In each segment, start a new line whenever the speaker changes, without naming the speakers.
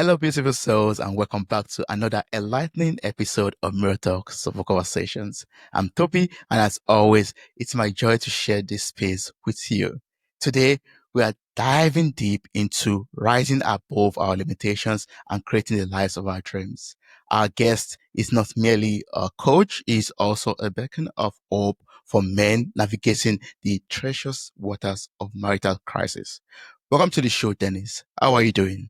Hello, beautiful souls, and welcome back to another enlightening episode of Marital Soulful Conversations. I'm Tobi, and as always, it's my joy to share this space with you. Today, we are diving deep into rising above our limitations and creating the lives of our dreams. Our guest is not merely a coach, he is also a beacon of hope for men navigating the treacherous waters of marital crisis. Welcome to the show, Dennis. How are you doing?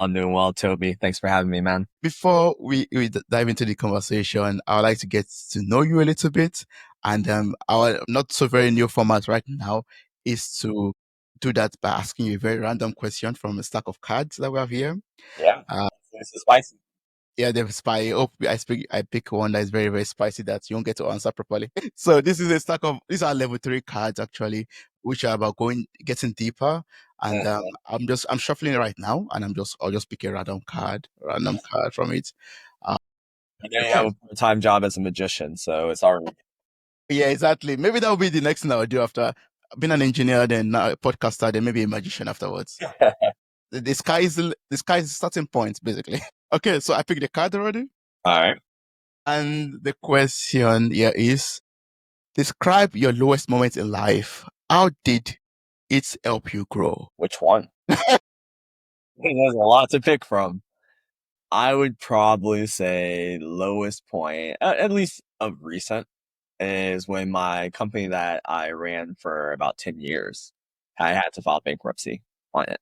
I'm doing well, Toby. Thanks for having me, man.
Before we dive into the conversation, I would like to get to know you a little bit. And our not so very new format right now is to do that by asking you a very random question from a stack of cards that we have here.
Yeah,
Uh,
this is spicy.
yeah, they're spicy. I pick one that is very, very spicy that you won't get to answer properly. So this is a stack of, these are level 3 cards actually, which are about getting deeper. And I'm shuffling it right now, and I'll just pick a random card from it. Uh,
I know you
okay.
have a part-time job as a magician, so it's already.
Yeah, exactly. Maybe that will be the next thing I'll do after being an engineer, then a podcaster, then maybe a magician afterwards. The sky is the starting point, basically. Okay, so I picked the card already.
All right.
And the question here is, describe your lowest moment in life. How did it help you grow?
Which one? There's a lot to pick from. I would probably say lowest point, at least of recent, is when my company that I ran for about 10 years, I had to file bankruptcy on it.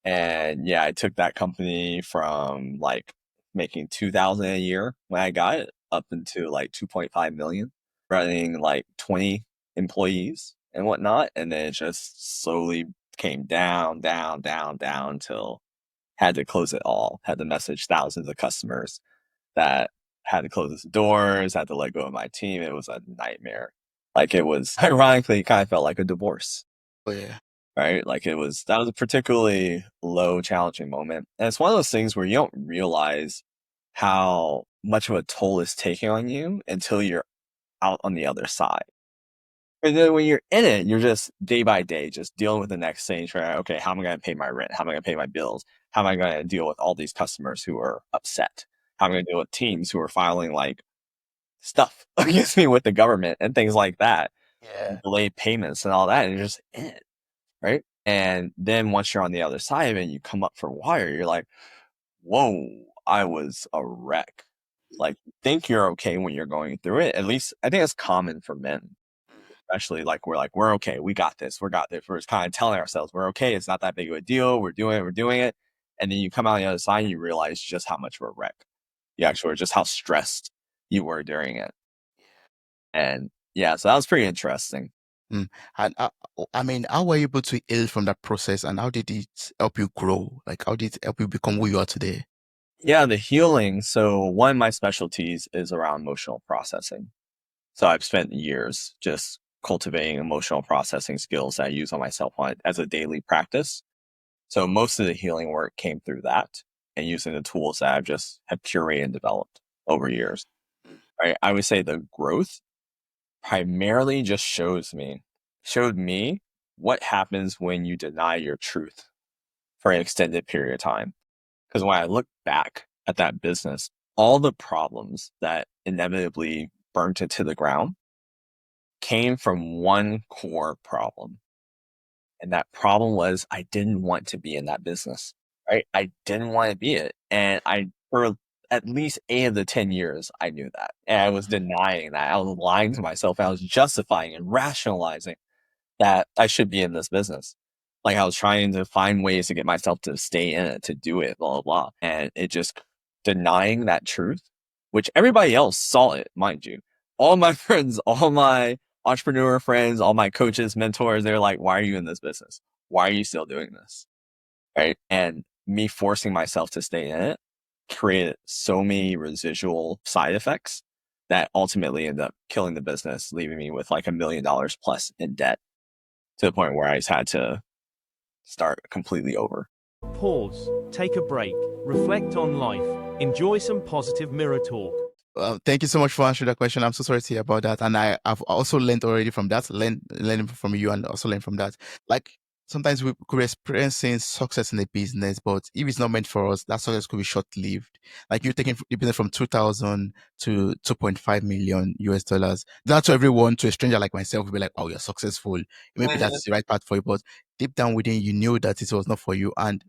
And yeah, I took that company from like making 2,000 a year when I got it up into like 2.5 million, running like 20 employees and whatnot. And then it just slowly came down till had to close it all, had to message thousands of customers that had to close its doors, had to let go of my team. It was a nightmare. Like it was, ironically, it kind of felt like a divorce.
Oh, yeah.
Right? Like that was a particularly low, challenging moment. And it's one of those things where you don't realize how much of a toll it's taking on you until you're out on the other side. And then when you're in it, you're just day by day, just dealing with the next thing. Right? Okay, how am I going to pay my rent? How am I going to pay my bills? How am I going to deal with all these customers who are upset? How am I going to deal with teams who are filing like stuff against me with the government and things like that?
Yeah.
Delayed payments and all that. And you're just in it. Right. And then once you're on the other side of it and you come up for water, you're like, whoa, I was a wreck. Like, think you're okay when you're going through it. At least I think it's common for men, especially we're okay. We got this. We're just kind of telling ourselves we're okay. It's not that big of a deal. We're doing it. And then you come out on the other side and you realize just how much of a wreck you actually were, just how stressed you were during it. And yeah, so that was pretty interesting.
And I mean, how were you able to heal from that process, and how did it help you grow? Like, how did it help you become who you are today?
Yeah, the healing. So one of my specialties is around emotional processing. So I've spent years just cultivating emotional processing skills that I use on myself as a daily practice. So most of the healing work came through that and using the tools that I've just have curated and developed over years. Right? I would say the growth primarily just showed me what happens when you deny your truth for an extended period of time. Because when I look back at that business, all the problems that inevitably burnt it to the ground came from one core problem. And that problem was I didn't want to be in that business, right? I didn't want to be it. And for at least 8 of the 10 years, I knew that. And I was denying that. I was lying to myself. I was justifying and rationalizing that I should be in this business. Like I was trying to find ways to get myself to stay in it, to do it, blah, blah, blah. And it just denying that truth, which everybody else saw it, mind you. All my friends, all my entrepreneur friends, all my coaches, mentors, they're like, why are you in this business? Why are you still doing this? Right. And me forcing myself to stay in it created so many residual side effects that ultimately ended up killing the business, leaving me with like $1 million plus in debt to the point where I just had to start completely over.
Pause, take a break, reflect on life, enjoy some positive mirror talk.
Thank you so much for answering that question. I'm so sorry to hear about that. And I've also learned already from that, learning from you and also learned from that. Like, sometimes we could be experiencing success in a business, but if it's not meant for us, that success could be short-lived. Like you're taking the business from 2,000 to 2.5 million US dollars. Not to everyone, to a stranger like myself, will be like, oh, you're successful. Maybe that's the right path for you, but deep down within, you knew that it was not for you. And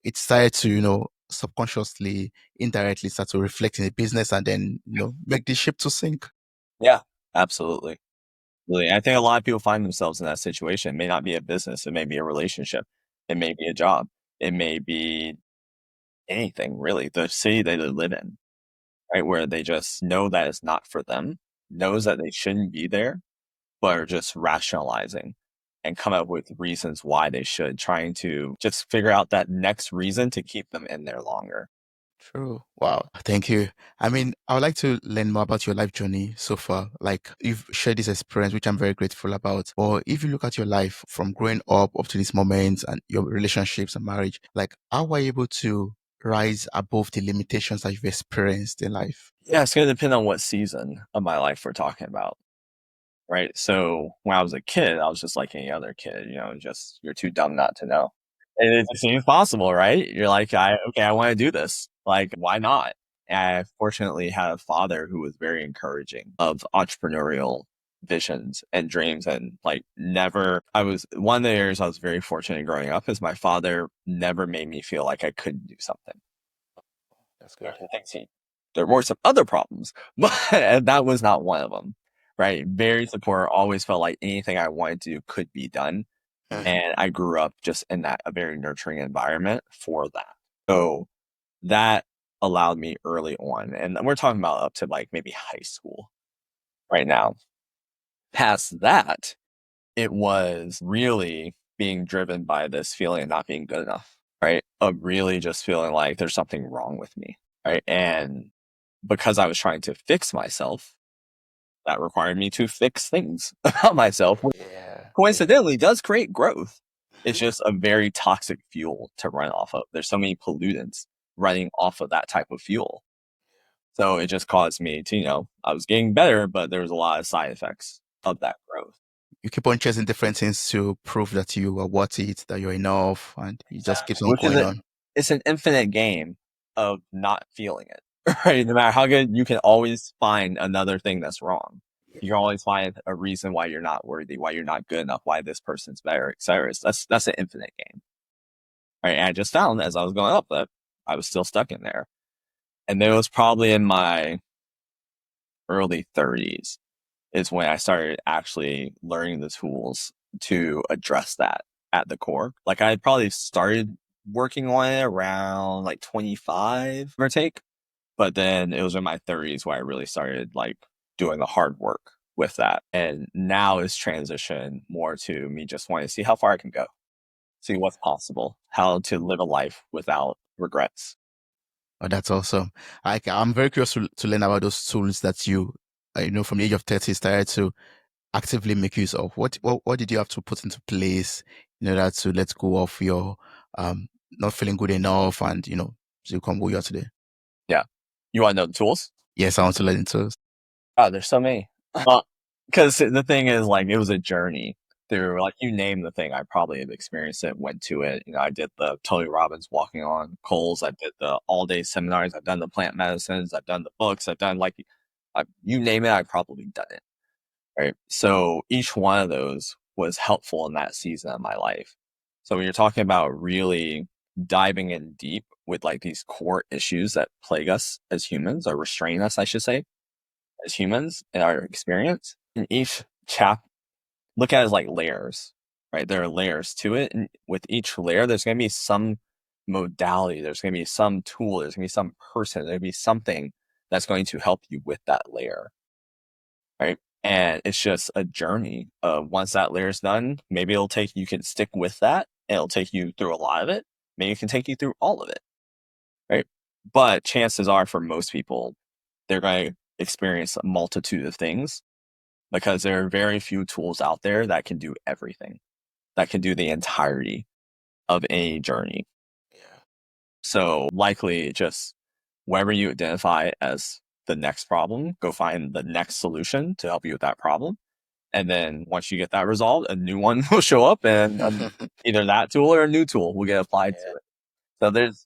it started to, subconsciously, indirectly start to reflect in the business and then, make the ship to sink.
Yeah, absolutely. Really, I think a lot of people find themselves in that situation. It may not be a business. It may be a relationship. It may be a job. It may be anything, really. The city that they live in, right? Where they just know that it's not for them, knows that they shouldn't be there, but are just rationalizing and come up with reasons why they should, trying to just figure out that next reason to keep them in there longer.
True. Wow. Thank you. I mean, I would like to learn more about your life journey so far. Like you've shared this experience, which I'm very grateful about. Or if you look at your life from growing up to this moment and your relationships and marriage, like how were you able to rise above the limitations that you've experienced in life?
Yeah, it's going to depend on what season of my life we're talking about. Right. So when I was a kid, I was just like any other kid, just you're too dumb not to know. And it seems possible, right? You're like, I want to do this. Like, why not? And I fortunately had a father who was very encouraging of entrepreneurial visions and dreams, and like one of the areas I was very fortunate growing up is my father never made me feel like I couldn't do something.
That's good.
There were some other problems, but that was not one of them. Right. Very supportive, always felt like anything I wanted to do could be done. And I grew up just in a very nurturing environment for that. So that allowed me early on. And we're talking about up to like maybe high school right now. Past that, it was really being driven by this feeling of not being good enough, right? Of really just feeling like there's something wrong with me, right? And because I was trying to fix myself, that required me to fix things about myself, which
Yeah.
coincidentally does create growth. It's just a very toxic fuel to run off of. There's so many pollutants running off of that type of fuel. So it just caused me to, I was getting better, but there was a lot of side effects of that growth.
You keep on chasing different things to prove that you are worth it, that you're enough, and it just keeps on
Which is
going on.
it's an infinite game of not feeling it, right? No matter how good, you can always find another thing that's wrong. You can always find a reason why you're not worthy, why you're not good enough, why this person's better, etc. That's an infinite game, right? And I just found as I was going up that I was still stuck in there, and it was probably in my early 30s is when I started actually learning the tools to address that at the core. Like I probably started working on it around like 25 or take, but then it was in my 30s where I really started like doing the hard work with that. And now it's transitioned more to me just wanting to see how far I can go, see what's possible, how to live a life without regrets.
Oh, that's awesome. I'm very curious to learn about those tools that you, from the age of 30 started to actively make use of. What did you have to put into place in order to let go of your not feeling good enough and, to become who you are today?
Yeah. You want to know the tools?
Yes, I want to learn the tools.
Oh, there's so many. Well, because the thing is, like, it was a journey through, like, you name the thing, I probably have experienced it, went to it. I did the Tony Robbins walking on coals. I did the all-day seminars. I've done the plant medicines. I've done the books. I've done, like, you name it, I've probably done it, right? So each one of those was helpful in that season of my life. So when you're talking about really diving in deep with, like, these core issues that plague us as humans, or restrain us, I should say, as humans in our experience, in each look at it as like layers, right? There are layers to it. And with each layer, there's going to be some modality. There's going to be some tool. There's going to be some person. There's going to be something that's going to help you with that layer, right? And it's just a journey. Once that layer is done, maybe you can stick with that and it'll take you through a lot of it. Maybe it can take you through all of it, right? But chances are for most people, they're going to experience a multitude of things because there are very few tools out there that can do everything, that can do the entirety of a journey.
Yeah.
So likely just wherever you identify as the next problem, go find the next solution to help you with that problem And then once you get that resolved, a new one will show up, and either that tool or a new tool will get applied to it. So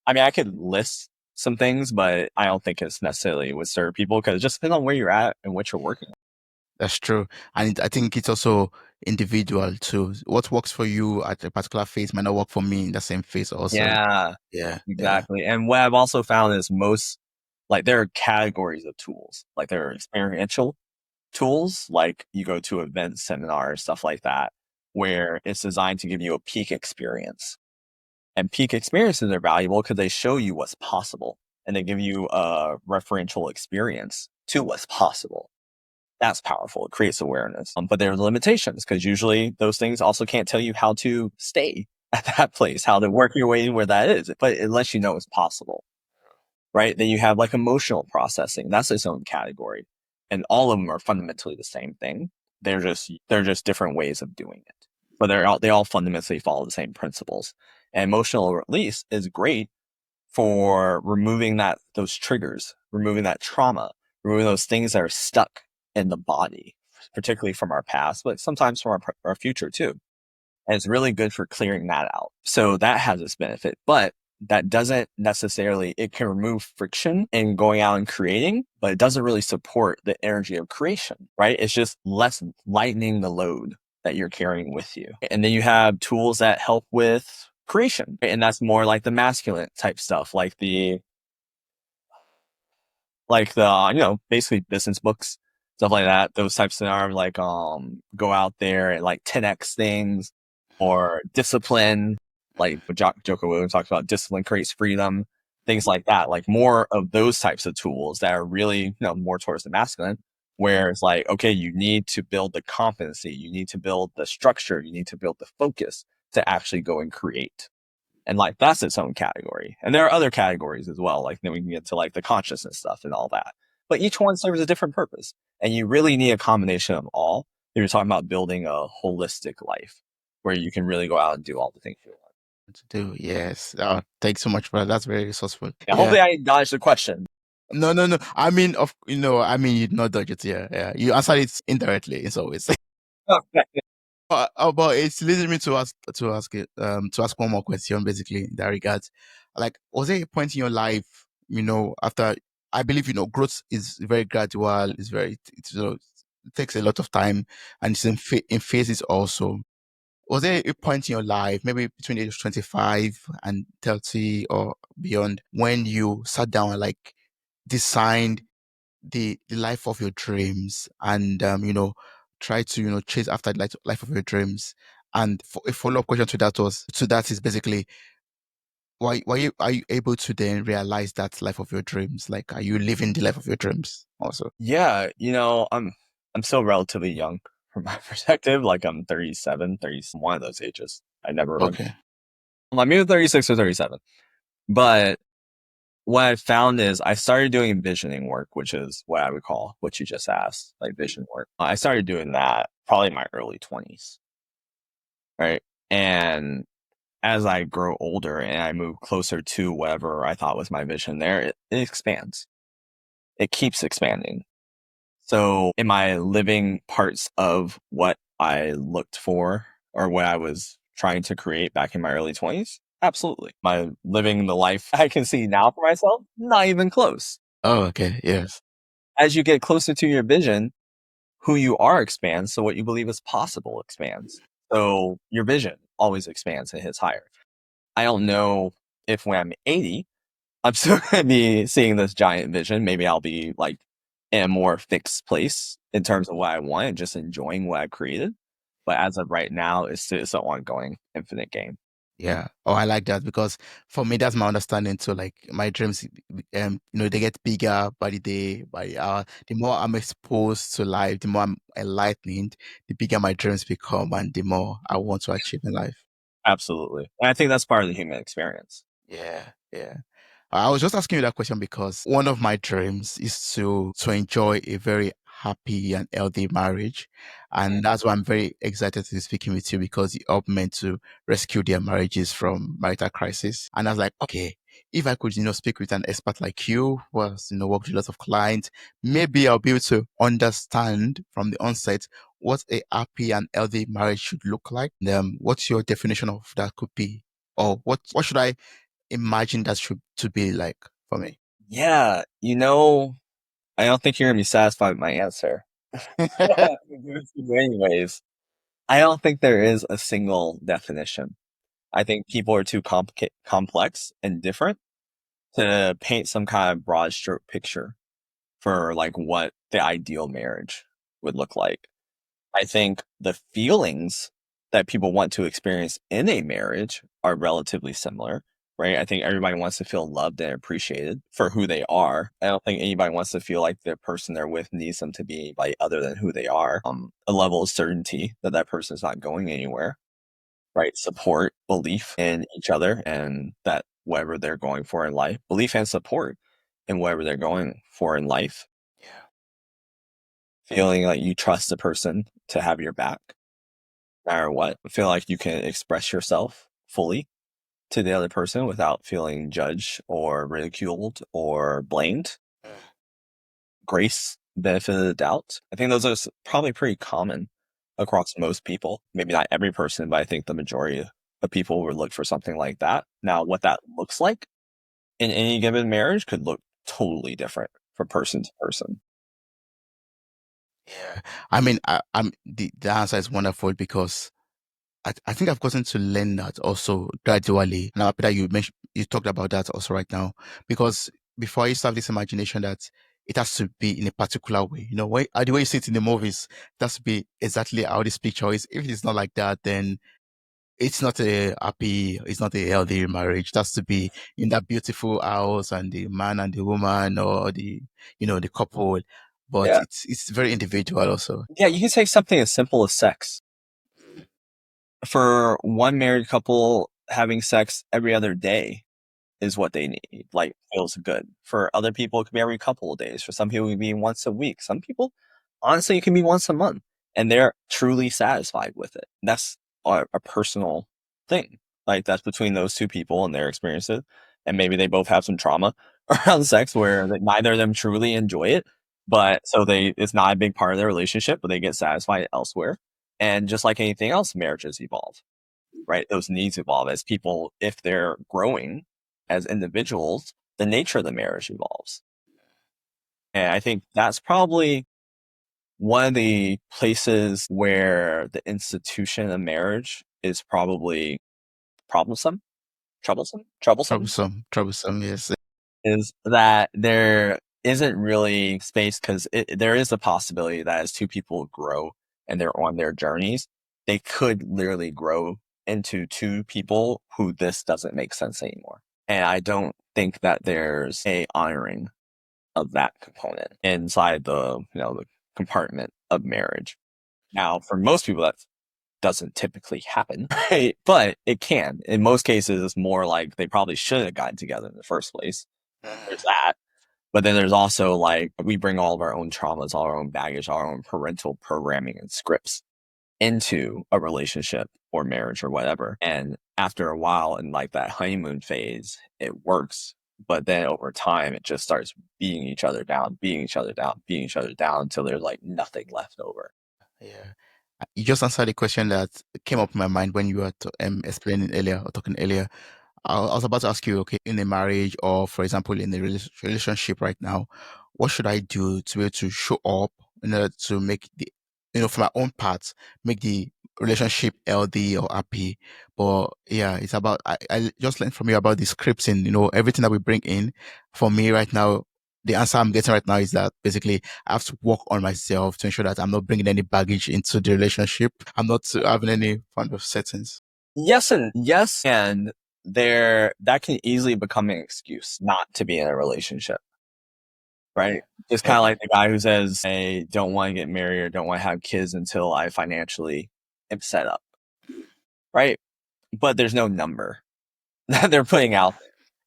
I could list some things, but I don't think it's necessarily would serve people because it just depends on where you're at and what you're working on.
That's true. And I think it's also individual too. What works for you at a particular phase might not work for me in the same phase also.
Yeah, exactly. And what I've also found is there are categories of tools. Like there are experiential tools, like you go to events, seminars, stuff like that, where it's designed to give you a peak experience. And peak experiences are valuable because they show you what's possible and they give you a referential experience to what's possible. That's powerful. It creates awareness. But there are limitations because usually those things also can't tell you how to stay at that place, how to work your way where that is, but it lets you know it's possible, right? Then you have like emotional processing. That's its own category. And all of them are fundamentally the same thing. They're just different ways of doing it, but they all fundamentally follow the same principles. And emotional release is great for removing those triggers, removing that trauma, removing those things that are stuck in the body, particularly from our past, but sometimes from our future too. And it's really good for clearing that out. So that has its benefit, but that doesn't necessarily, it can remove friction in going out and creating, but it doesn't really support the energy of creation, right? It's just lightening the load that you're carrying with you. And then you have tools that help with creation. And that's more like the masculine type stuff, like the, basically business books, stuff like that. Those types that are like, go out there and like 10x things, or discipline, like what Joko Williams talks about, discipline creates freedom, things like that. Like more of those types of tools that are really, more towards the masculine, where it's like, okay, you need to build the competency, you need to build the structure, you need to build the focus to actually go and create. And like, that's its own category. And there are other categories as well. Like then we can get to like the consciousness stuff and all that. But each one serves a different purpose. And you really need a combination of all if you're talking about building a holistic life where you can really go out and do all the things you want
to do. Yes. Thanks so much, brother. That's very resourceful.
Yeah. Hopefully I dodged the question.
No. I mean, you did not dodge it. Yeah. You answered it indirectly. It's always.
Okay.
But it's leading me to ask one more question, basically in that regard. Like, was there a point in your life, after, I believe, growth is very gradual, it takes a lot of time, and it's in phases also. Was there a point in your life, maybe between the age of 25 and 30 or beyond, when you sat down and like designed the life of your dreams and, try to, chase after the life of your dreams? And a follow-up question to that is basically, are you able to then realize that life of your dreams? Like, are you living the life of your dreams also?
Yeah. I'm still relatively young from my perspective. Like I'm 37, one of those ages. I never remember.
Okay.
I'm either 36 or 37. But what I found is I started doing visioning work, which is what I would call what you just asked, like vision work. I started doing that probably in my early 20s. Right. And as I grow older and I move closer to whatever I thought was my vision there, it expands. It keeps expanding. So am I living parts of what I looked for or what I was trying to create back in my early 20s? Absolutely. Am I living the life I can see now for myself? Not even close.
Oh, okay. Yes.
As you get closer to your vision, who you are expands. So what you believe is possible expands. So your vision always expands and hits higher. I don't know if when I'm 80, I'm still going to be seeing this giant vision. Maybe I'll be like in a more fixed place in terms of what I want and just enjoying what I created. But as of right now, it's an ongoing infinite game.
Yeah. Oh, I like that, because for me, that's my understanding too. Like my dreams, they get bigger by the day, by the hour. The more I'm exposed to life, the more I'm enlightened, the bigger my dreams become and the more I want to achieve in life.
Absolutely. And I think that's part of the human experience.
Yeah. I was just asking you that question because one of my dreams is to enjoy a very happy and healthy marriage. And that's why I'm very excited to be speaking with you, because you help men to rescue their marriages from marital crisis. And I was like, okay, if I could, speak with an expert like you who has, worked with lots of clients, maybe I'll be able to understand from the onset what a happy and healthy marriage should look like. What's your definition of that could be? Or what should I imagine that should to be like for me?
Yeah, I don't think you're gonna be satisfied with my answer. Anyways, I don't think there is a single definition. I think people are too complex and different to paint some kind of broad stroke picture for like what the ideal marriage would look like. I think the feelings that people want to experience in a marriage are relatively similar, right? I think everybody wants to feel loved and appreciated for who they are. I don't think anybody wants to feel like the person they're with needs them to be anybody other than who they are. A level of certainty that that person is not going anywhere, right? Support, belief in each other and that whatever they're going for in life, belief and support in whatever they're going for in life. Feeling like you trust the person to have your back, no matter what. Feel like you can express yourself fully to the other person without feeling judged or ridiculed or blamed. Grace, benefit of the doubt. I think those are probably pretty common across most people. Maybe not every person, but I think the majority of people would look for something like that. Now, what that looks like in any given marriage could look totally different from person to person.
Yeah. I mean, I'm the answer is wonderful because I think I've gotten to learn that also gradually. Now, after that you talked about that also right now, because before I used to have this imagination that it has to be in a particular way. The way you see it in the movies, it has to be exactly how this picture is. If it's not like that, then it's not a healthy marriage. It has to be in that beautiful house and the man and the woman or the couple. But
Yeah.
it's very individual also.
Yeah, you can take something as simple as sex. For one married couple, having sex every other day is what they need, like, feels good. For other people, it could be every couple of days. For some people, it could be once a week. Some people, honestly, it can be once a month, and they're truly satisfied with it. That's a personal thing. Like, that's between those two people and their experiences. And maybe they both have some trauma around sex where neither of them truly enjoy it. But so it's not a big part of their relationship, but they get satisfied elsewhere. And just like anything else, marriages evolve, right? Those needs evolve as people, if they're growing as individuals, the nature of the marriage evolves. And I think that's probably one of the places where the institution of marriage is probably troublesome,
Troublesome, yes.
is that there isn't really space because there is a possibility that as two people grow and they're on their journeys, they could literally grow into two people who this doesn't make sense anymore. And I don't think that there's a honoring of that component inside the compartment of marriage. Now, for most people, that doesn't typically happen, right? But it can. In most cases, it's more like they probably should have gotten together in the first place. There's that. But then there's also like, we bring all of our own traumas, all our own baggage, our own parental programming and scripts into a relationship or marriage or whatever. And after a while in like that honeymoon phase, it works. But then over time, it just starts beating each other down, beating each other down, beating each other down until there's like nothing left over.
Yeah. You just answered the question that came up in my mind when you were explaining earlier or talking earlier. I was about to ask you, okay, in a marriage or, for example, in a relationship right now, what should I do to be able to show up in order to make for my own part, make the relationship healthy or happy? But yeah, it's about, I just learned from you about the scripting, everything that we bring in. For me right now, the answer I'm getting right now is that basically I have to work on myself to ensure that I'm not bringing any baggage into the relationship. I'm not having any kind of settings.
Yes, and that can easily become an excuse not to be in a relationship, right? It's kind of like the guy who says, "I don't want to get married or don't want to have kids until I financially am set up," right? But there's no number that they're putting out,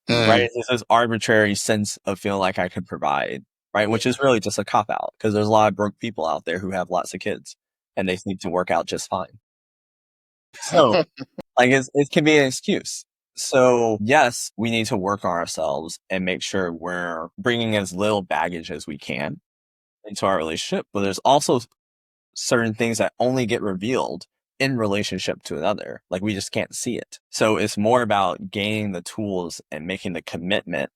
right? It's this arbitrary sense of feeling like I could provide, right? Which is really just a cop out because there's a lot of broke people out there who have lots of kids and they seem to work out just fine. So, like, it can be an excuse. So yes, we need to work on ourselves and make sure we're bringing as little baggage as we can into our relationship. But there's also certain things that only get revealed in relationship to another. Like we just can't see it. So it's more about gaining the tools and making the commitment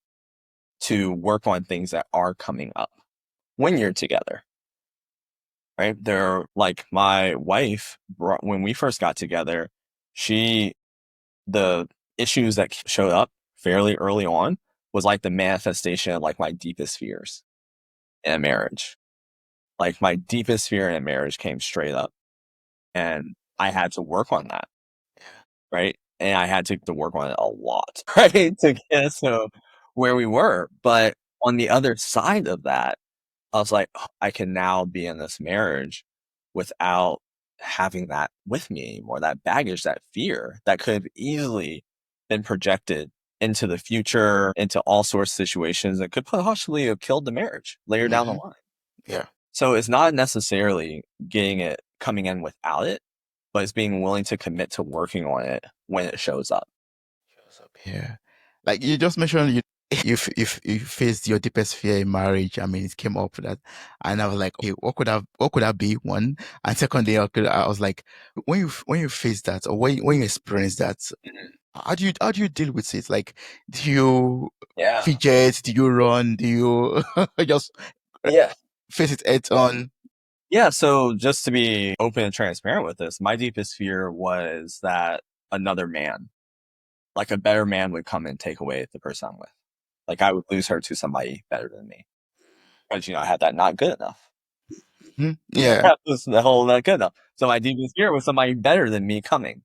to work on things that are coming up when you're together. Right? They're like my wife, when we first got together, the issues that showed up fairly early on was like the manifestation of like my deepest fears in a marriage. Like my deepest fear in a marriage came straight up, and I had to work on that. Right. And I had to work on it a lot, right? To get us to where we were. But on the other side of that, I was like, "Oh, I can now be in this marriage without having that with me anymore, that baggage, that fear that could have easily been projected into the future, into all sorts of situations that could possibly have killed the marriage later down the line."
Yeah.
So it's not necessarily coming in without it, but it's being willing to commit to working on it when it shows up.
Yeah. Like you just mentioned, you faced your deepest fear in marriage. I mean, it came up that, and I was like, okay, what could that be? One, and secondly, I was like, when you face that, or when you experience that, how do you deal with it? Like, do you
Yeah.
fidget? Do you run? Do you just
Yeah.
face it head on?
Yeah. So just to be open and transparent with this, my deepest fear was that another man, like a better man, would come and take away the person I'm with. Like I would lose her to somebody better than me. Because, I had that not good enough.
Yeah.
That was the whole not good enough. So my deepest fear was somebody better than me coming.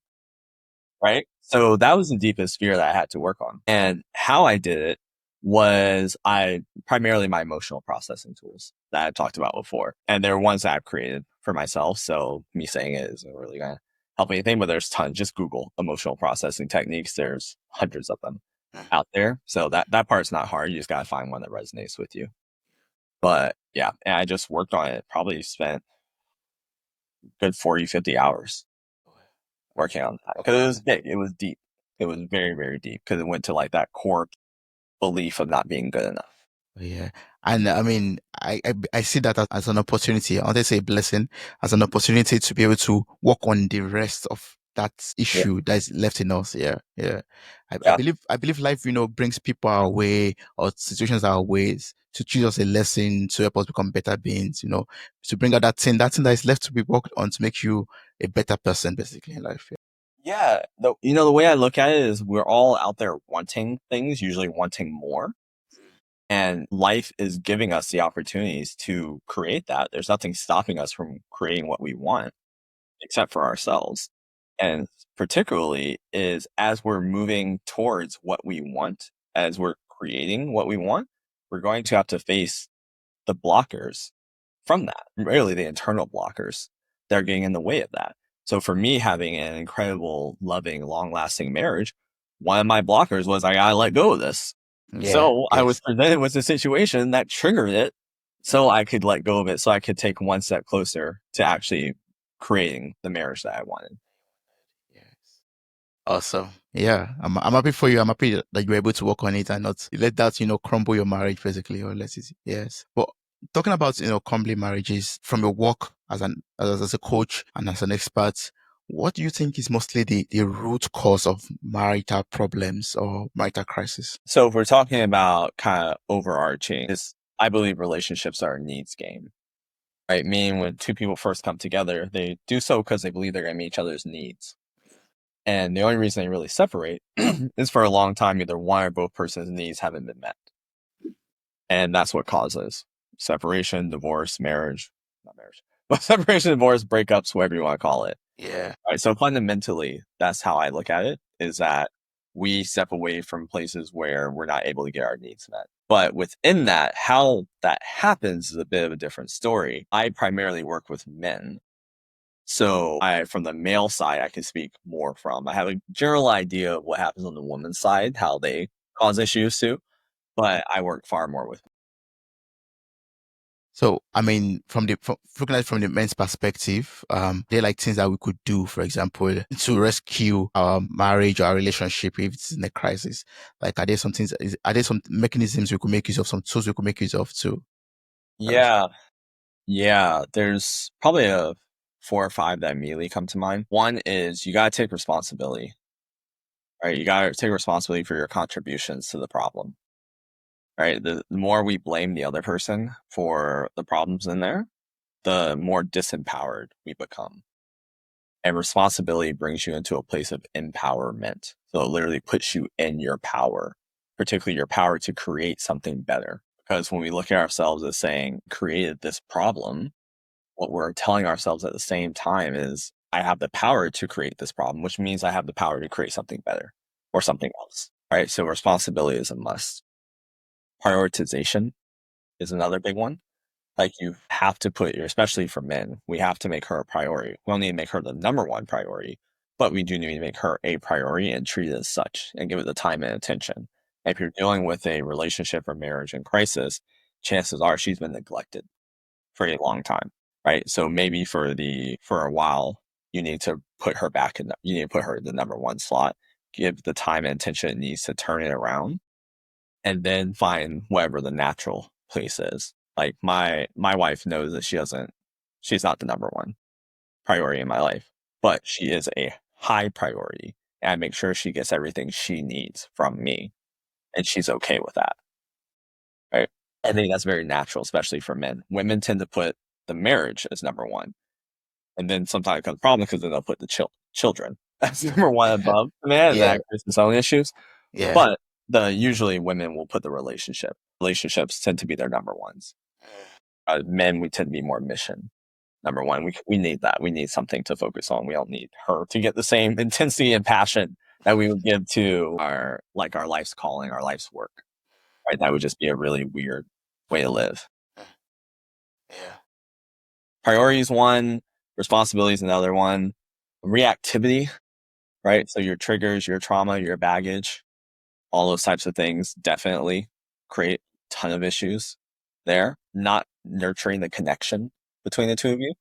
Right. So that was the deepest fear that I had to work on. And how I did it was primarily my emotional processing tools that I talked about before. And they're ones that I've created for myself. So me saying it isn't really going to help anything, but there's tons. Just Google emotional processing techniques. There's hundreds of them out there. So that part's not hard. You just got to find one that resonates with you. But yeah, and I just worked on it, probably spent good 40, 50 hours working on that. Because it was big. It was deep. It was very, very deep because it went to like that core belief of not being good enough.
Yeah. And I mean, I see that as an opportunity. I want to say blessing, as an opportunity to be able to work on the rest of that issue that is left in us. Yeah. Yeah.
Yeah.
I believe life, brings people our way, or situations our ways, to teach us a lesson, to help us become better beings, to bring out that thing that is left to be worked on to make you a better person, basically, in life.
Yeah. The way I look at it is we're all out there wanting things, usually wanting more. And life is giving us the opportunities to create that. There's nothing stopping us from creating what we want except for ourselves. And particularly is as we're moving towards what we want, as we're creating what we want, we're going to have to face the blockers from that, really the internal blockers that are getting in the way of that. So for me, having an incredible, loving, long-lasting marriage, one of my blockers was I gotta let go of this.
Yeah.
So I was
Yes.
presented with a situation that triggered it, so I could let go of it, so I could take one step closer to actually creating the marriage that I wanted.
Yes. Awesome. Yeah. I'm happy for you. I'm happy that you were able to work on it and not let that, crumble your marriage, basically, or let it. Yes. But talking about, crumbling marriages from your work as a coach and as an expert, what do you think is mostly the root cause of marital problems or marital crisis?
So if we're talking about kind of overarching, I believe relationships are a needs game. Right? Meaning when two people first come together, they do so because they believe they're going to meet each other's needs. And the only reason they really separate is for a long time, either one or both person's needs haven't been met. And that's what causes separation, divorce, not marriage, but separation, divorce, breakups, whatever you want to call it.
Yeah.
Right. So fundamentally, that's how I look at it, is that we step away from places where we're not able to get our needs met. But within that, how that happens is a bit of a different story. I primarily work with men. So from the male side, I can speak more from. I have a general idea of what happens on the woman's side, how they cause issues too, but I work far more with.
So, I mean, looking at it from the men's perspective, they're like things that we could do, for example, to rescue our marriage or our relationship if it's in a crisis. Like, are there some things, are there some mechanisms we could make use of, some tools we could make use of too?
Yeah. Yeah. There's probably 4 or 5 that immediately come to mind. One is you got to take responsibility, right? You got to take responsibility for your contributions to the problem, right? The more we blame the other person for the problems in there, the more disempowered we become. And responsibility brings you into a place of empowerment. So it literally puts you in your power, particularly your power to create something better. Because when we look at ourselves as saying, created this problem, what we're telling ourselves at the same time is, I have the power to create this problem, which means I have the power to create something better or something else, right? So responsibility is a must. Prioritization is another big one. Like you have to put especially for men, we have to make her a priority. We don't need to make her the number one priority, but we do need to make her a priority and treat it as such and give it the time and attention. If you're dealing with a relationship or marriage in crisis, chances are she's been neglected for a long time, right? So maybe for a while, you need to put her you need to put her in the number one slot, give the time and attention it needs to turn it around, and then find whatever the natural place is. Like my wife knows that she's not the number one priority in my life, but she is a high priority. And I make sure she gets everything she needs from me. And she's okay with that. Right. I think that's very natural, especially for men. Women tend to put the marriage as number one. And then sometimes it becomes a problem because then they'll put the children as number one above the man, and
Yeah.
that creates its own issues.
Yeah.
But usually women will put the relationship. Relationships tend to be their number ones. Men, we tend to be more mission. Number one, we need that. We need something to focus on. We don't need her to get the same intensity and passion that we would give to our life's calling, our life's work. Right? That would just be a really weird way to live.
Yeah.
Priority is one, responsibility is another one. Reactivity, right? So your triggers, your trauma, your baggage, all those types of things definitely create a ton of issues there. Not nurturing the connection between the two of you,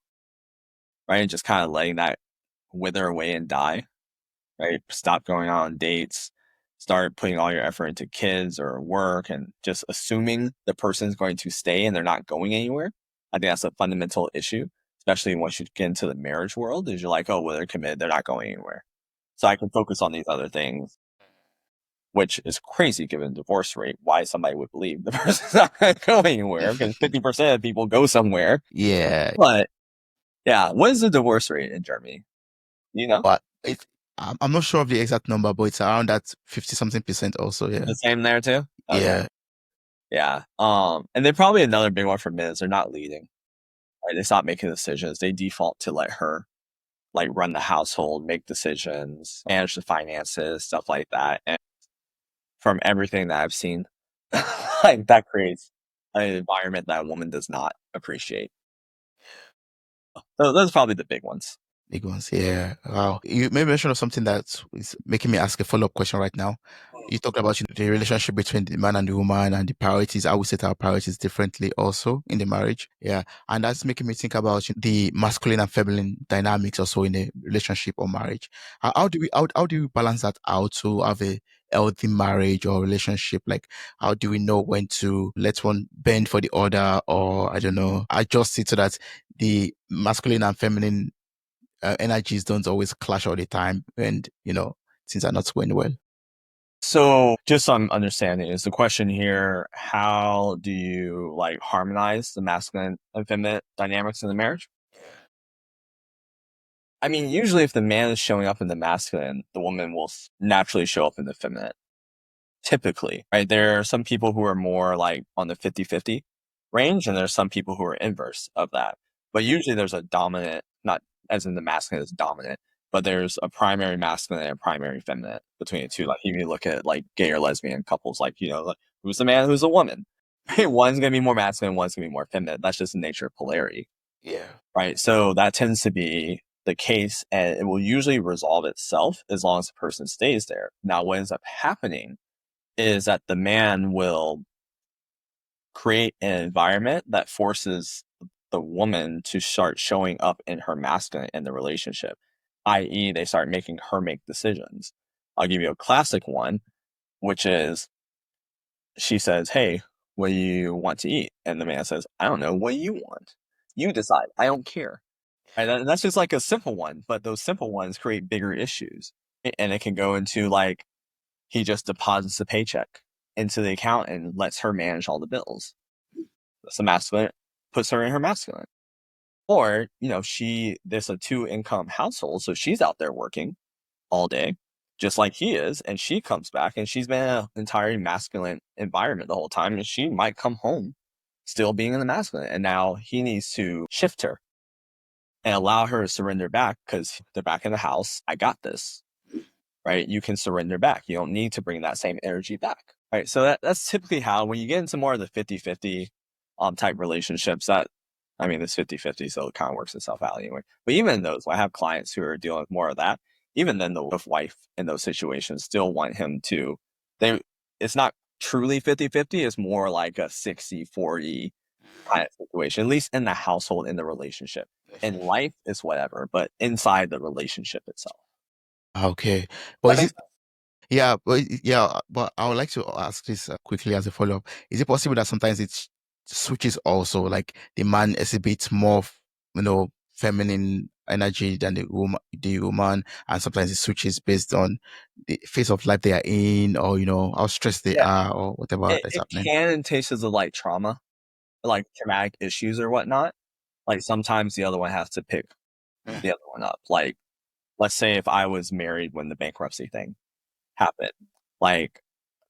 right? Just kind of letting that wither away and die, right? Stop going out on dates, start putting all your effort into kids or work and just assuming the person's going to stay and they're not going anywhere. I think that's a fundamental issue, especially once you get into the marriage world, is you're like, oh, well, they're committed, they're not going anywhere. So I can focus on these other things, which is crazy given the divorce rate, why somebody would believe the person's not going to go anywhere, because 50% of people go somewhere.
Yeah.
But yeah, what is the divorce rate in Germany? You know?
But I'm not sure of the exact number, but it's around that 50 something percent also. Yeah.
The same there too? Okay.
Yeah.
Yeah. And then probably another big one for men is they're not leading. Right? They stop making decisions. They default to let her run the household, make decisions, manage the finances, stuff like that. And from everything that I've seen, that creates an environment that a woman does not appreciate. So those are probably the big ones.
Big ones. Yeah. Wow. You made mention of something that is making me ask a follow-up question right now. You talked about the relationship between the man and the woman and the priorities. I would set our priorities differently also in the marriage. Yeah. And that's making me think about the masculine and feminine dynamics also in a relationship or marriage. How do we balance that out to have a healthy marriage or relationship? Like, how do we know when to let one bend for the other, or I don't know, adjust it so that the masculine and feminine energies don't always clash all the time, and things are not going well.
So just so I'm understanding, is the question here, how do you harmonize the masculine and feminine dynamics in the marriage? I mean, usually if the man is showing up in the masculine, the woman will naturally show up in the feminine. Typically, right? There are some people who are more on the 50-50 range, and there's some people who are inverse of that. But usually there's a dominant, not as in the masculine is dominant, but there's a primary masculine and a primary feminine between the two. Like if you look at gay or lesbian couples, who's the man, who's the woman? Right? One's going to be more masculine, one's going to be more feminine. That's just the nature of polarity.
Yeah.
Right. So that tends to be the case, and it will usually resolve itself as long as the person stays there. Now, what ends up happening is that the man will create an environment that forces the woman to start showing up in her masculine in the relationship, i.e., they start making her make decisions. I'll give you a classic one, which is she says, "Hey, what do you want to eat?" And the man says, "I don't know. What do you want? You decide. I don't care." Right? And that's just like a simple one, but those simple ones create bigger issues. And it can go into like he just deposits a paycheck into the account and lets her manage all the bills. That's a masculine, puts her in her masculine. Or, there's a 2-income household, so she's out there working all day, just like he is, and she comes back and she's been in an entirely masculine environment the whole time, and she might come home still being in the masculine. And now he needs to shift her and allow her to surrender back because they're back in the house. I got this, right? You can surrender back. You don't need to bring that same energy back, right? So that's typically how, when you get into more of the 50-50 type relationships, it's 50-50, so it kind of works itself out anyway. But even those, I have clients who are dealing with more of that. Even then, the wife in those situations still want him to, it's not truly 50-50, it's more like a 60-40 kind of situation, at least in the household, in the relationship. In life, it's whatever, but inside the relationship itself.
Okay. But but I would like to ask this quickly as a follow-up. Is it possible that sometimes it switches also, like the man exhibits more, feminine energy than the woman, and sometimes it switches based on the phase of life they are in, or how stressed they are, or whatever that's
It
happening?
can in cases of like trauma, like traumatic issues or whatnot. Like sometimes the other one has to pick the other one up. Like, let's say if I was married when the bankruptcy thing happened, like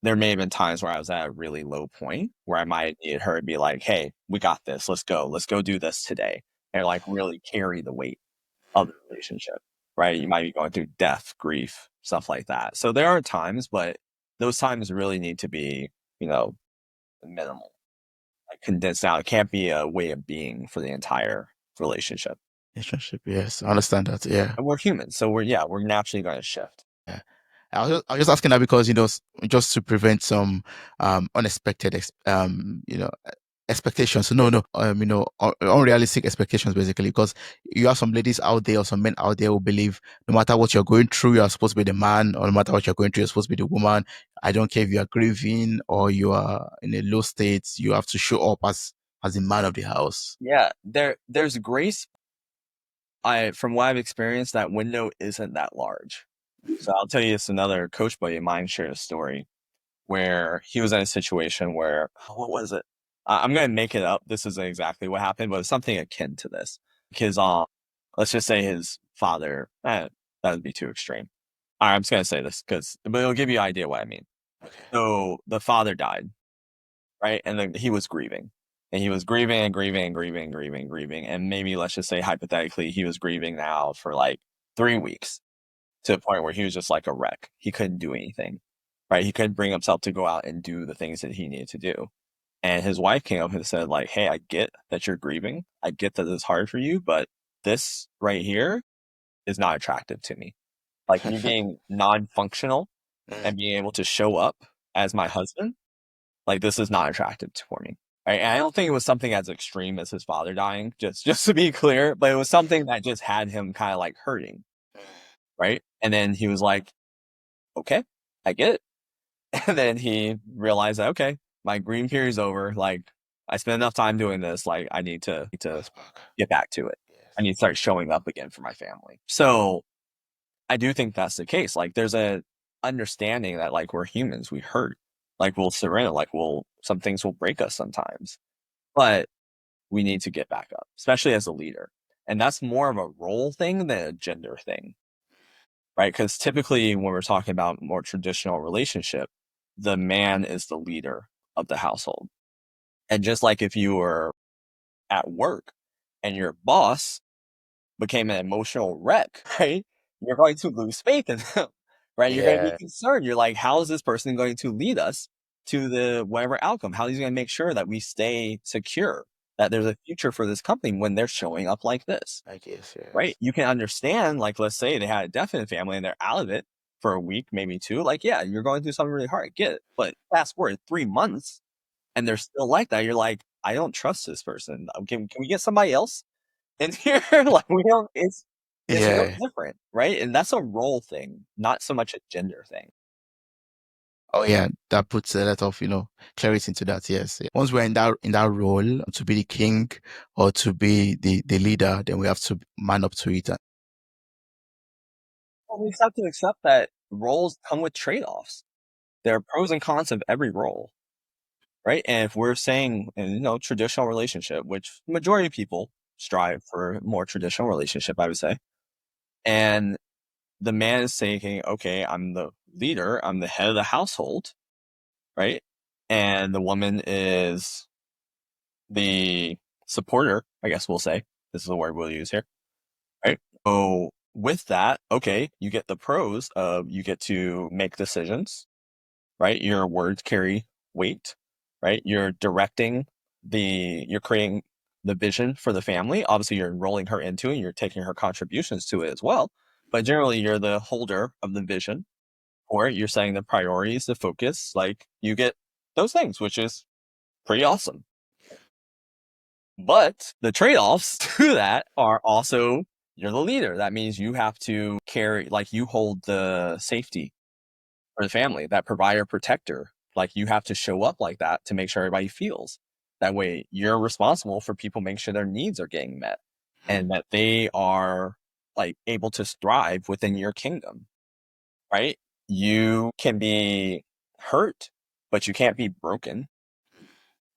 there may have been times where I was at a really low point where I might need her to be like, "Hey, we got this. Let's go do this today," and like really carry the weight of the relationship, right? You might be going through death, grief, stuff like that. So there are times, but those times really need to be, minimal, like condensed down. It can't be a way of being for the entire relationship.
Relationship, yes, I understand that. Yeah.
And we're humans, so we're naturally going to shift.
Yeah. I was just asking that because, just to prevent some unexpected expectations. So no, unrealistic expectations basically, because you have some ladies out there or some men out there who believe no matter what you're going through, you're supposed to be the man, or no matter what you're going through, you're supposed to be the woman. I don't care if you are grieving or you are in a low state, you have to show up as the man of the house.
Yeah, there's grace. From what I've experienced, that window isn't that large. So I'll tell you, it's another coach buddy of mine shared a story where he was in a situation where, what was it? I'm going to make it up. This isn't exactly what happened, but it's something akin to this. His, let's just say his father, that would be too extreme. All right, I'm just going to say this but it'll give you an idea what I mean. So the father died, right? And then he was grieving. And he was grieving and grieving and grieving and grieving and grieving. And maybe, let's just say hypothetically, he was grieving now for like 3 weeks, to the point where he was just like a wreck. He couldn't do anything, right? He couldn't bring himself to go out and do the things that he needed to do. And his wife came up and said, like, "Hey, I get that you're grieving. I get that it's hard for you, but this right here is not attractive to me. Like, you being non-functional and being able to show up as my husband, like, this is not attractive for me." Right? And I don't think it was something as extreme as his father dying, just to be clear, but it was something that just had him kind of like hurting. Right? And then he was like, "Okay, I get it." And then he realized that, okay, my green period's over. Like, I spent enough time doing this. Like, I need to get back to it. I need to start showing up again for my family. So I do think that's the case. Like, there's a understanding that, like, we're humans, we hurt. Like, we'll surrender. Like, some things will break us sometimes, but we need to get back up, especially as a leader. And that's more of a role thing than a gender thing, right? Because typically when we're talking about more traditional relationship, the man is the leader of the household. And just like if you were at work and your boss became an emotional wreck, right? You're going to lose faith in them, right? You're going to be concerned. You're like, how is this person going to lead us to the whatever outcome? How is he going to make sure that we stay secure, that there's a future for this company when they're showing up like this?
I guess, yes.
Right? You can understand, like, let's say they had a death in the family and they're out of it for a week, maybe 2. Like, yeah, you're going through something really hard. I get it. But fast forward 3 months, and they're still like that, you're like, I don't trust this person. Can we get somebody else in here? Like, we don't, it's real
Yeah.
different, right? And that's a role thing, not so much a gender thing.
Oh yeah, that puts a lot of, clarity into that. Yes. Once we're in that role to be the king or to be the leader, then we have to man up to it.
Well, we just have to accept that roles come with trade-offs. There are pros and cons of every role, right? And if we're saying, traditional relationship, which majority of people strive for a more traditional relationship, I would say, and the man is saying, okay, I'm the leader, I'm the head of the household, right? And the woman is the supporter, I guess we'll say. This is the word we'll use here, right? So with that, okay, you get the pros of you get to make decisions, right? Your words carry weight, right? You're creating the vision for the family. Obviously, you're enrolling her into it, and you're taking her contributions to it as well. But generally, you're the holder of the vision, or you're setting the priorities, the focus. Like, you get those things, which is pretty awesome. But the trade-offs to that are also you're the leader. That means you have to carry, like, you hold the safety for the family, that provider protector. Like, you have to show up like that to make sure everybody feels that way. You're responsible for people making sure their needs are getting met and that they are like able to thrive within your kingdom, right? You can be hurt, but you can't be broken,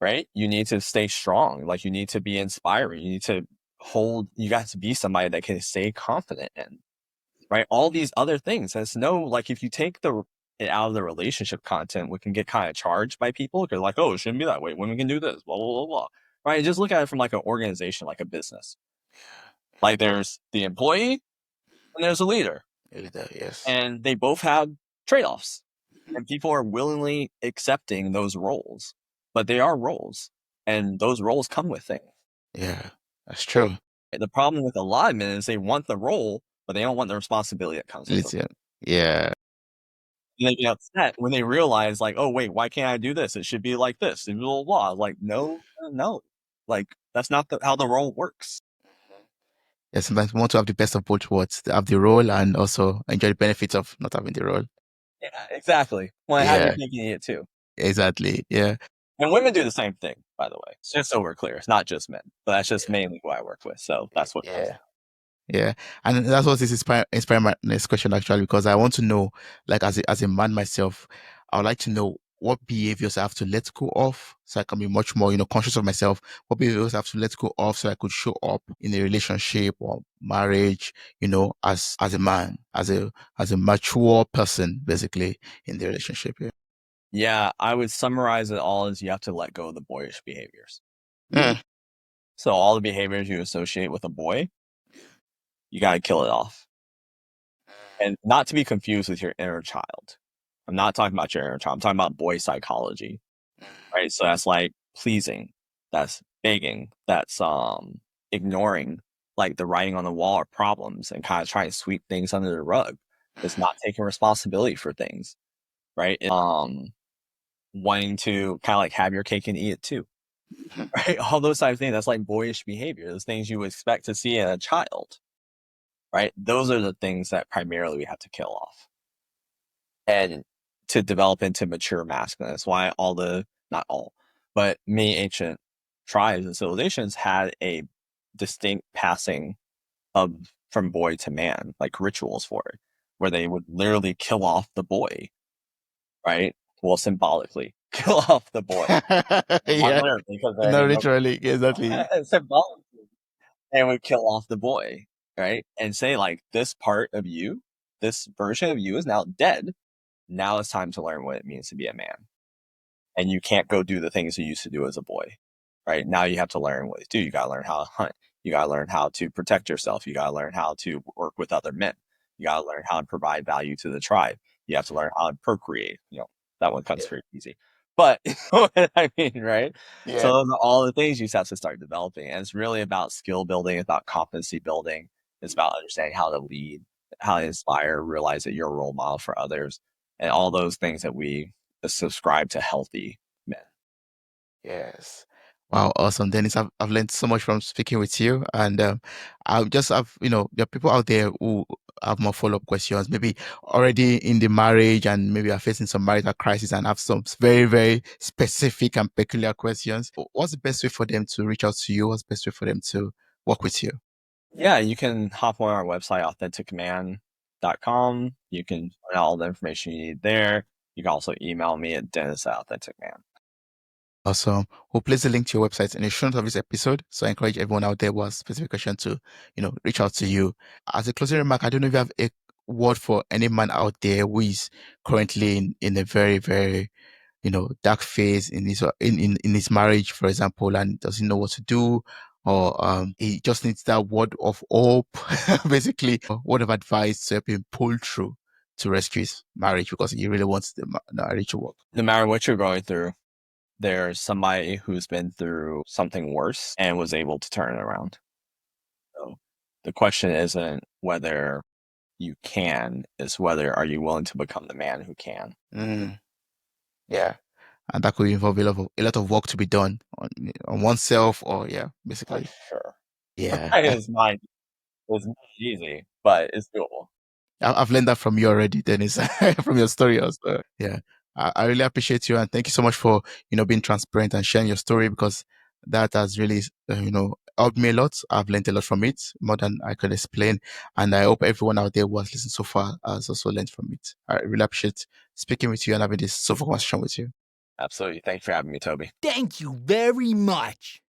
right? You need to stay strong. Like, you need to be inspiring. You got to be somebody that can stay confident in, right? All these other things. There's no, like, if you take it out of the relationship content, we can get kind of charged by people because, like, oh, it shouldn't be that way. Women can do this, blah, blah, blah, blah. Right? Just look at it from like an organization, like a business. Like, there's the employee and there's a leader.
Yes.
And they both have trade-offs. And people are willingly accepting those roles. But they are roles. And those roles come with things.
Yeah, that's true.
The problem with a lot of men is they want the role, but they don't want the responsibility that comes with it.
Yeah.
And they get upset when they realize, like, oh, wait, why can't I do this? It should be like this, and blah, blah, blah. Like, no. Like, that's not how the role works.
Yeah, sometimes we want to have the best of both worlds, to have the role and also enjoy the benefits of not having the role.
Yeah, exactly. Want to have your cake and eat it too.
Exactly. Yeah.
And women do the same thing, by the way. It's just so we're clear. It's not just men, but that's just mainly who I work with. So that's what.
Yeah. And that's what is inspire my next question, actually, because I want to know, like, as a man myself, I would like to know what behaviors I have to let go of so I can be much more, conscious of myself. What behaviors I have to let go of so I could show up in a relationship or marriage, as a man, as a mature person, basically, in the relationship. Yeah.
Yeah, I would summarize it all as you have to let go of the boyish behaviors.
Mm.
So all the behaviors you associate with a boy, you got to kill it off. And not to be confused with your inner child. I'm not talking about your inner child. I'm talking about boy psychology, right? So that's like pleasing, that's begging, that's ignoring, like the writing on the wall or problems and kind of trying to sweep things under the rug. It's not taking responsibility for things, right? Wanting to kind of like have your cake and eat it too, right? All those type of things. That's like boyish behavior. Those things you would expect to see in a child, right? Those are the things that primarily we have to kill off and to develop into mature masculine. That's why not all, but many ancient tribes and civilizations had a distinct passing from boy to man, like rituals for it, where they would literally kill off the boy, right? Well, symbolically kill off the boy.
Yeah.
Literally, because
No, literally, exactly.
symbolically, and would kill off the boy, right? And say, like, this part of you, this version of you is now dead. Now it's time to learn what it means to be a man. And you can't go do the things you used to do as a boy, right? Now you have to learn what to do. You got to learn how to hunt. You got to learn how to protect yourself. You got to learn how to work with other men. You got to learn how to provide value to the tribe. You have to learn how to procreate. That one comes pretty easy. But what I mean, right?
Yeah.
So those are all the things you just have to start developing. And it's really about skill building, it's about competency building. It's about understanding how to lead, how to inspire, realize that you're a role model for others, and all those things that we subscribe to healthy men.
Yes. Wow, awesome, Dennis. I've learned so much from speaking with you, and I'll just have there are people out there who have more follow up questions, maybe already in the marriage and maybe are facing some marital crisis and have some very very specific and peculiar questions. What's the best way for them to reach out to you? What's the best way for them to work with you?
Yeah, you can hop on our website, authenticman.com. You can find all the information you need there. You can also email me at dennis@authenticman.
Awesome. We'll place the link to your website in the show notes of this episode. So I encourage everyone out there who has specific question to, reach out to you. As a closing remark, I don't know if you have a word for any man out there who is currently in a very, very, dark phase in his marriage, for example, and doesn't know what to do, or he just needs that word of hope, basically, a word of advice to help him pull through to rescue his marriage because he really wants the marriage to work.
No matter what you're going through, there's somebody who's been through something worse and was able to turn it around. So the question isn't whether you can, it's whether are you willing to become the man who can.
Yeah. And that could involve a lot of work to be done on oneself, or basically.
Sure.
Yeah.
It's not easy, but it's doable.
I've learned that from you already, Dennis, from your story also. Yeah. I really appreciate you, and thank you so much for, being transparent and sharing your story, because that has really, helped me a lot. I've learned a lot from it, more than I could explain. And I hope everyone out there who has listened so far has also learned from it. I really appreciate speaking with you and having this soulful conversation with you.
Absolutely. Thanks for having me, Toby.
Thank you very much.